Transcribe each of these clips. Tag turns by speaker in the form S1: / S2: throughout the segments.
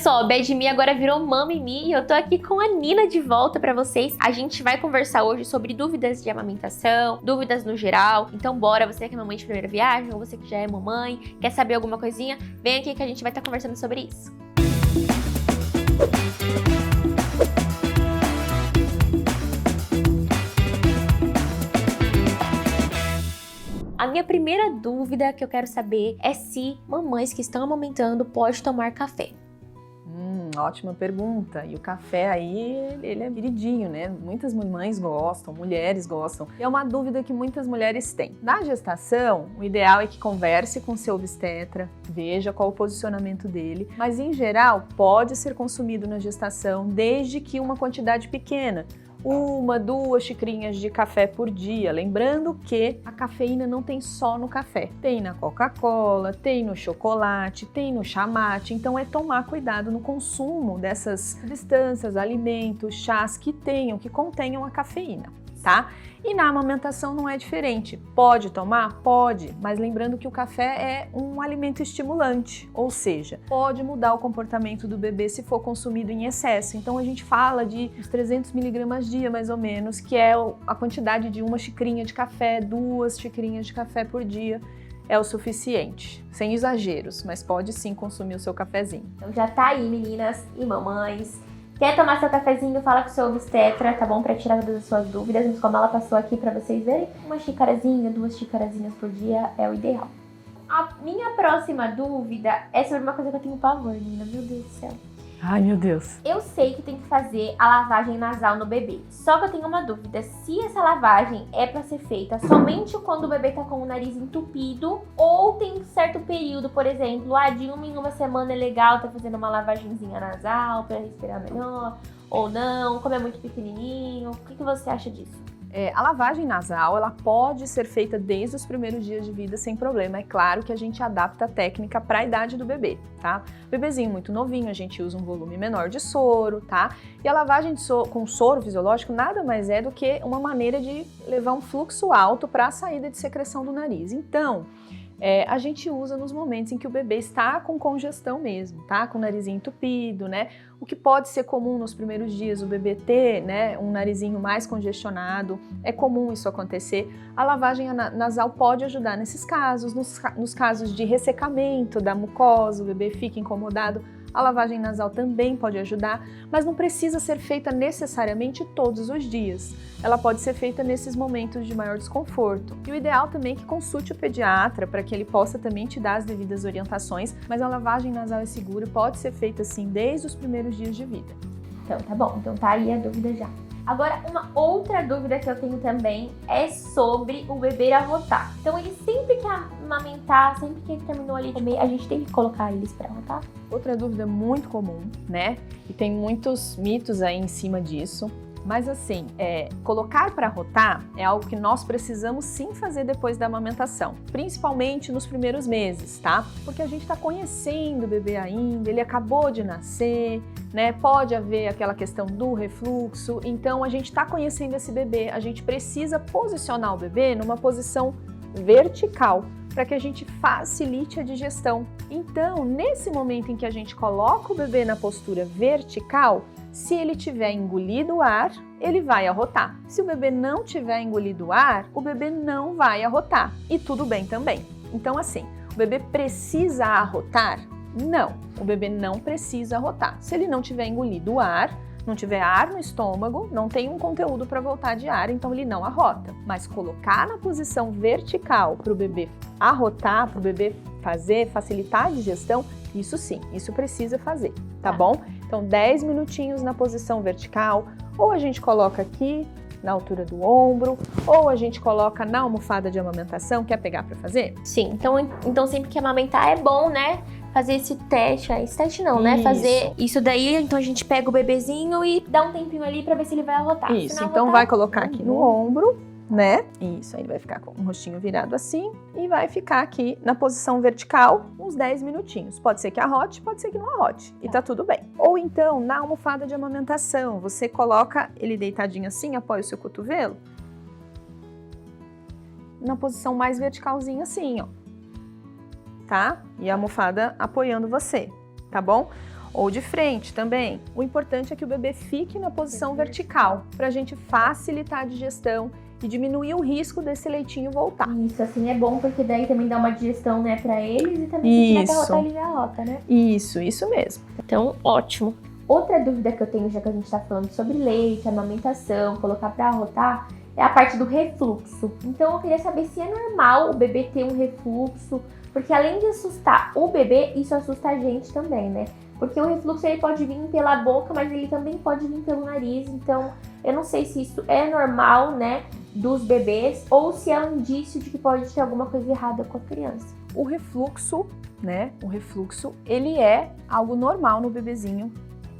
S1: só, Bad Me agora virou Mami Me e eu tô aqui com a Nina de volta pra vocês. A gente vai conversar hoje sobre dúvidas de amamentação, dúvidas no geral. Então bora, você que é mamãe de primeira viagem ou você que já é mamãe, quer saber alguma coisinha? Vem aqui que a gente vai estar conversando sobre isso. A minha primeira dúvida que eu quero saber é se mamães que estão amamentando podem tomar café.
S2: Ótima pergunta. E o café aí, ele é queridinho, né? Muitas mamães gostam, mulheres gostam. E é uma dúvida que muitas mulheres têm. Na gestação, o ideal é que converse com seu obstetra, veja qual o posicionamento dele. Mas, em geral, pode ser consumido na gestação, desde que uma quantidade pequena. 1, 2 xicrinhas de café por dia. Lembrando que a cafeína não tem só no café. Tem na Coca-Cola, tem no chocolate, tem no chamate. Então é tomar cuidado no consumo dessas substâncias, alimentos, chás que contenham a cafeína, tá? E na amamentação não é diferente. Pode tomar? Pode, mas lembrando que o café é um alimento estimulante, ou seja, pode mudar o comportamento do bebê se for consumido em excesso. Então a gente fala de uns 300 mg dia, mais ou menos, que é a quantidade de 1 xicrinha de café, 2 xicrinhas de café por dia. É o suficiente, sem exageros, mas pode sim consumir o seu cafezinho.
S1: Então já tá aí, meninas e mamães. Quer tomar seu cafezinho, fala com o seu obstetra, tá bom? Pra tirar todas as suas dúvidas. Mas como ela passou aqui pra vocês verem, 1 xicarazinha, 2 xicarazinhas por dia é o ideal. A minha próxima dúvida é sobre uma coisa que eu tenho pavor, menina. Meu Deus do céu.
S2: Ai, meu Deus.
S1: Eu sei que tem que fazer a lavagem nasal no bebê. Só que eu tenho uma dúvida. Se essa lavagem é pra ser feita somente quando o bebê tá com o nariz entupido ou tem um certo período, por exemplo, de 1 em 1 semana é legal tá fazendo uma lavagenzinha nasal pra respirar melhor ou não, como é muito pequenininho. O que você acha disso?
S2: A lavagem nasal, ela pode ser feita desde os primeiros dias de vida sem problema. É claro que a gente adapta a técnica para a idade do bebê, tá? Bebezinho muito novinho, a gente usa um volume menor de soro, tá? E a lavagem com soro fisiológico nada mais é do que uma maneira de levar um fluxo alto para a saída de secreção do nariz. Então, a gente usa nos momentos em que o bebê está com congestão mesmo, tá? Com o narizinho entupido, né? O que pode ser comum nos primeiros dias, o bebê ter, né, um narizinho mais congestionado, é comum isso acontecer. A lavagem nasal pode ajudar nesses casos, nos casos de ressecamento da mucosa, o bebê fica incomodado. A lavagem nasal também pode ajudar, mas não precisa ser feita necessariamente todos os dias. Ela pode ser feita nesses momentos de maior desconforto. E o ideal também é que consulte o pediatra para que ele possa também te dar as devidas orientações, mas a lavagem nasal é segura e pode ser feita assim desde os primeiros dias de vida.
S1: Então tá bom, então tá aí a dúvida já. Agora, uma outra dúvida que eu tenho também é sobre o bebê arrotar. Então, ele sempre que amamentar, sempre que ele terminou ali de comer, a gente tem que colocar eles pra arrotar?
S2: Outra dúvida muito comum, né? E tem muitos mitos aí em cima disso. Mas assim, colocar para arrotar é algo que nós precisamos sim fazer depois da amamentação, principalmente nos primeiros meses, tá? Porque a gente está conhecendo o bebê ainda, ele acabou de nascer, né? Pode haver aquela questão do refluxo, então a gente está conhecendo esse bebê, a gente precisa posicionar o bebê numa posição vertical para que a gente facilite a digestão. Então, nesse momento em que a gente coloca o bebê na postura vertical, se ele tiver engolido o ar, ele vai arrotar. Se o bebê não tiver engolido o ar, o bebê não vai arrotar. E tudo bem também. Então, assim, o bebê precisa arrotar? Não, o bebê não precisa arrotar. Se ele não tiver engolido o ar, não tiver ar no estômago, não tem um conteúdo para voltar de ar, então ele não arrota. Mas colocar na posição vertical para o bebê arrotar, para o bebê facilitar a digestão, isso sim, isso precisa fazer, tá bom? Então 10 minutinhos na posição vertical, ou a gente coloca aqui na altura do ombro, ou a gente coloca na almofada de amamentação. Quer pegar para fazer?
S1: Sim, então sempre que amamentar é bom, né? Fazer esse teste não, né?
S2: Isso.
S1: Fazer isso daí, então a gente pega o bebezinho e dá um tempinho ali pra ver se ele vai arrotar.
S2: Isso,
S1: então
S2: arrotar, vai colocar aqui no ombro, né? Isso, aí ele vai ficar com o rostinho virado assim e vai ficar aqui na posição vertical uns 10 minutinhos. Pode ser que arrote, pode ser que não arrote e tá tudo bem. Ou então, na almofada de amamentação, você coloca ele deitadinho assim, apoia o seu cotovelo na posição mais verticalzinha assim, ó. Tá? E a almofada apoiando você, tá bom? ou de frente também. O importante é que o bebê fique na posição vertical, para a gente facilitar a digestão e diminuir o risco desse leitinho voltar.
S1: Isso, assim, é bom, porque daí também dá uma digestão, né, pra eles e também se tiver que arrotar, ele já arrota, né?
S2: Isso mesmo.
S1: Então, ótimo. Outra dúvida que eu tenho, já que a gente tá falando sobre leite, amamentação, colocar pra arrotar, é a parte do refluxo. Então, eu queria saber se é normal o bebê ter um refluxo, porque além de assustar o bebê, isso assusta a gente também, né? Porque o refluxo ele pode vir pela boca, mas ele também pode vir pelo nariz. Então, eu não sei se isso é normal, né, dos bebês, ou se é um indício de que pode ter alguma coisa errada com a criança.
S2: O refluxo, né, ele é algo normal no bebezinho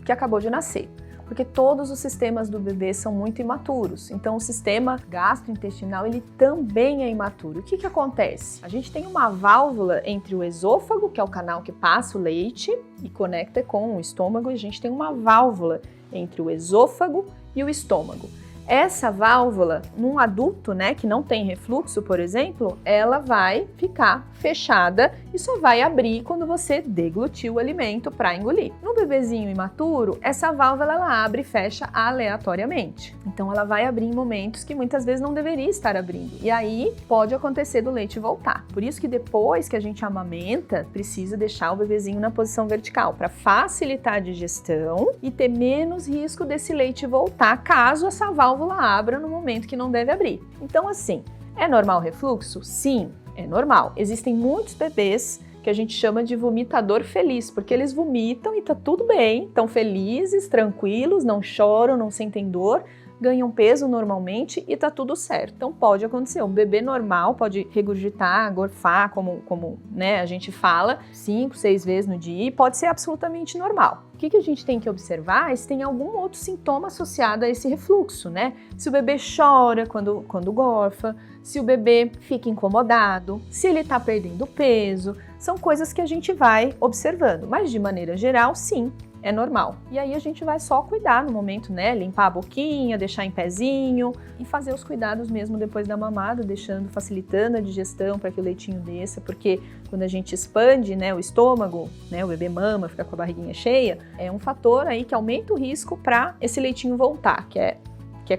S2: que acabou de nascer. Porque todos os sistemas do bebê são muito imaturos. Então, o sistema gastrointestinal, ele também é imaturo. O que acontece? A gente tem uma válvula entre o esôfago, que é o canal que passa o leite e conecta com o estômago, e a gente tem uma válvula entre o esôfago e o estômago. Essa válvula, num adulto, né, que não tem refluxo, por exemplo, ela vai ficar fechada e só vai abrir quando você deglutir o alimento para engolir. No bebezinho imaturo, essa válvula ela abre e fecha aleatoriamente. Então ela vai abrir em momentos que muitas vezes não deveria estar abrindo. E aí pode acontecer do leite voltar. Por isso que depois que a gente amamenta, precisa deixar o bebezinho na posição vertical para facilitar a digestão e ter menos risco desse leite voltar caso essa válvula abra no momento que não deve abrir. Então, assim, é normal o refluxo? Sim, é normal. Existem muitos bebês que a gente chama de vomitador feliz, porque eles vomitam e tá tudo bem, estão felizes, tranquilos, não choram, não sentem dor, ganham peso normalmente e tá tudo certo. Então pode acontecer, um bebê normal pode regurgitar, gorfar, como né, a gente fala, 5, 6 vezes no dia e pode ser absolutamente normal. O que a gente tem que observar é se tem algum outro sintoma associado a esse refluxo, né? Se o bebê chora quando gorfa, se o bebê fica incomodado, se ele tá perdendo peso, são coisas que a gente vai observando, mas de maneira geral, sim, é normal. E aí a gente vai só cuidar no momento, né? Limpar a boquinha, deixar em pezinho e fazer os cuidados mesmo depois da mamada, facilitando a digestão para que o leitinho desça, porque quando a gente expande, né, o estômago, né, o bebê mama, fica com a barriguinha cheia, é um fator aí que aumenta o risco para esse leitinho voltar, que é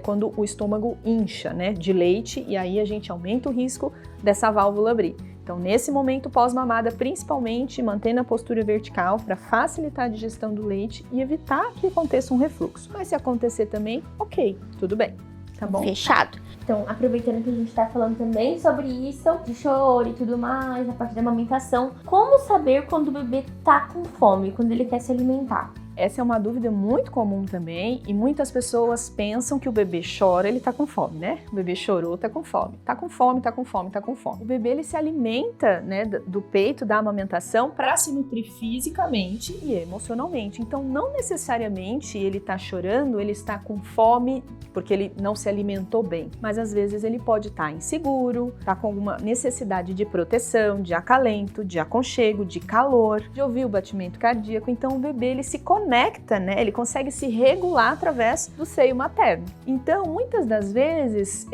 S2: quando o estômago incha, né, de leite, e aí a gente aumenta o risco dessa válvula abrir. Então, nesse momento pós-mamada, principalmente, mantendo a postura vertical para facilitar a digestão do leite e evitar que aconteça um refluxo. Mas se acontecer também, ok, tudo bem, tá bom?
S1: Fechado. Então, aproveitando que a gente está falando também sobre isso, de choro e tudo mais, a parte da amamentação, como saber quando o bebê tá com fome, quando ele quer se alimentar?
S2: Essa é uma dúvida muito comum também e muitas pessoas pensam que o bebê chora, ele tá com fome, né? O bebê chorou, tá com fome. Tá com fome, tá com fome, tá com fome. O bebê, ele se alimenta, né, do peito, da amamentação, para se nutrir fisicamente e emocionalmente. Então, não necessariamente ele tá chorando, ele está com fome porque ele não se alimentou bem. Mas às vezes ele pode estar inseguro, tá com alguma necessidade de proteção, de acalento, de aconchego, de calor, de ouvir o batimento cardíaco. Então, o bebê, ele se conecta, né? Ele consegue se regular através do seio materno. Então, muitas das vezes,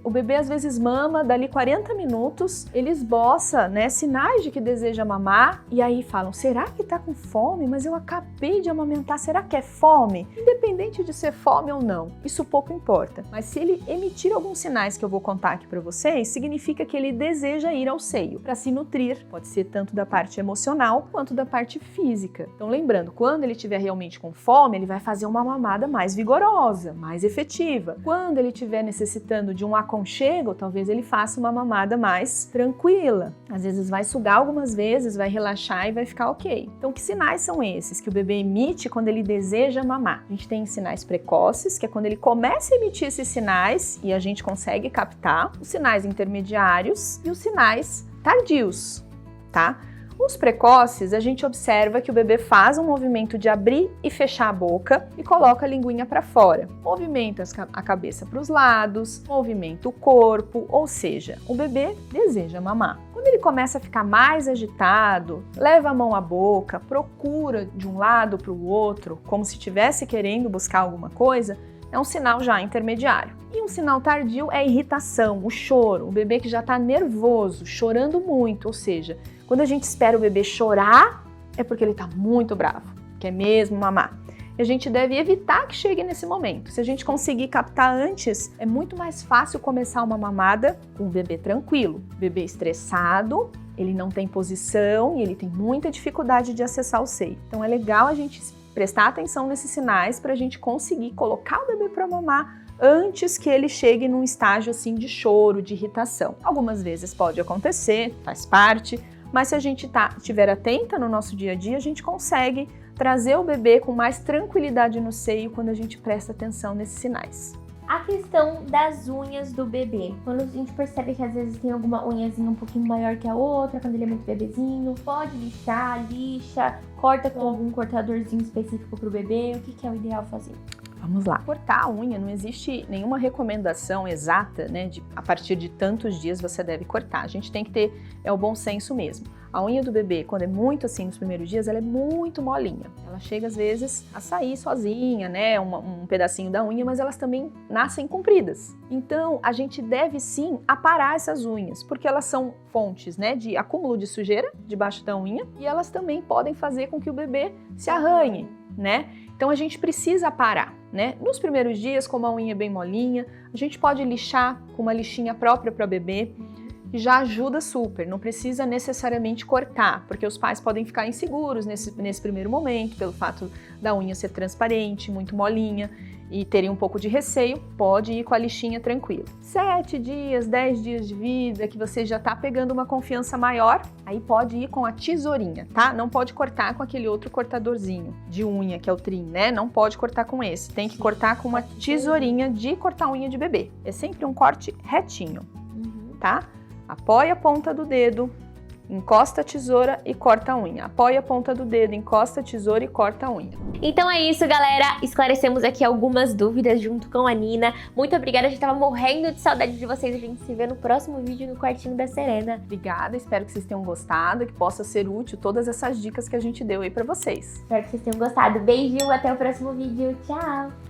S2: o bebê às vezes mama, dali 40 minutos, ele esboça, né, sinais de que deseja mamar, e aí falam, será que tá com fome? Mas eu acabei de amamentar, será que é fome? Independente de ser fome ou não, isso pouco importa. Mas se ele emitir alguns sinais que eu vou contar aqui para vocês, significa que ele deseja ir ao seio para se nutrir. Pode ser tanto da parte emocional quanto da parte física. Então, lembrando, quando ele estiver realmente com fome, ele vai fazer uma mamada mais vigorosa, mais efetiva. Quando ele estiver necessitando de um aconchego, talvez ele faça uma mamada mais tranquila. Às vezes vai sugar algumas vezes, vai relaxar e vai ficar ok. Então, que sinais são esses que o bebê emite quando ele deseja mamar? A gente tem sinais precoces, que é quando ele começa a emitir esses sinais e a gente consegue captar, os sinais intermediários e os sinais tardios, tá? Os precoces, a gente observa que o bebê faz um movimento de abrir e fechar a boca e coloca a linguinha para fora. Movimenta a cabeça para os lados, movimenta o corpo, ou seja, o bebê deseja mamar. Quando ele começa a ficar mais agitado, leva a mão à boca, procura de um lado para o outro, como se estivesse querendo buscar alguma coisa, é um sinal já intermediário. E um sinal tardio é a irritação, o choro, o bebê que já está nervoso, chorando muito, ou seja, quando a gente espera o bebê chorar, é porque ele está muito bravo. quer mesmo mamar. E a gente deve evitar que chegue nesse momento. Se a gente conseguir captar antes, é muito mais fácil começar uma mamada com o bebê tranquilo. O bebê estressado, ele não tem posição e ele tem muita dificuldade de acessar o seio. Então é legal a gente prestar atenção nesses sinais para a gente conseguir colocar o bebê para mamar antes que ele chegue num estágio assim de choro, de irritação. Algumas vezes pode acontecer, faz parte, mas se a gente estiver atenta no nosso dia a dia, a gente consegue trazer o bebê com mais tranquilidade no seio quando a gente presta atenção nesses sinais.
S1: A questão das unhas do bebê. Quando a gente percebe que às vezes tem alguma unhazinha um pouquinho maior que a outra, quando ele é muito bebezinho, pode lixar, lixa, corta com algum cortadorzinho específico pro bebê. O que é o ideal fazer?
S2: Vamos lá. Cortar a unha, não existe nenhuma recomendação exata, né, de a partir de tantos dias você deve cortar. A gente tem que ter o bom senso mesmo. A unha do bebê, quando é muito assim nos primeiros dias, ela é muito molinha. Ela chega às vezes a sair sozinha, né, um pedacinho da unha, mas elas também nascem compridas. Então, a gente deve sim aparar essas unhas, porque elas são fontes, né, de acúmulo de sujeira debaixo da unha e elas também podem fazer com que o bebê se arranhe, né? Então a gente precisa parar, né? Nos primeiros dias, como a unha é bem molinha, a gente pode lixar com uma lixinha própria para bebê, que já ajuda super, não precisa necessariamente cortar, porque os pais podem ficar inseguros nesse primeiro momento, pelo fato da unha ser transparente, muito molinha, e terem um pouco de receio, pode ir com a lixinha tranquilo. 7 dias, 10 dias de vida, que você já tá pegando uma confiança maior, aí pode ir com a tesourinha, tá? Não pode cortar com aquele outro cortadorzinho de unha, que é o trim, né? Não pode cortar com esse, tem que cortar com uma tesourinha de cortar unha de bebê. É sempre um corte retinho, tá? Apoia a ponta do dedo, encosta a tesoura e corta a unha. Apoia a ponta do dedo, encosta a tesoura e corta a unha.
S1: Então é isso, galera. Esclarecemos aqui algumas dúvidas junto com a Nina. Muito obrigada, a gente tava morrendo de saudade de vocês. A gente se vê no próximo vídeo no quartinho da Serena.
S2: Obrigada, espero que vocês tenham gostado, que possa ser útil todas essas dicas que a gente deu aí pra vocês.
S1: Espero que vocês tenham gostado. Beijo, até o próximo vídeo. Tchau!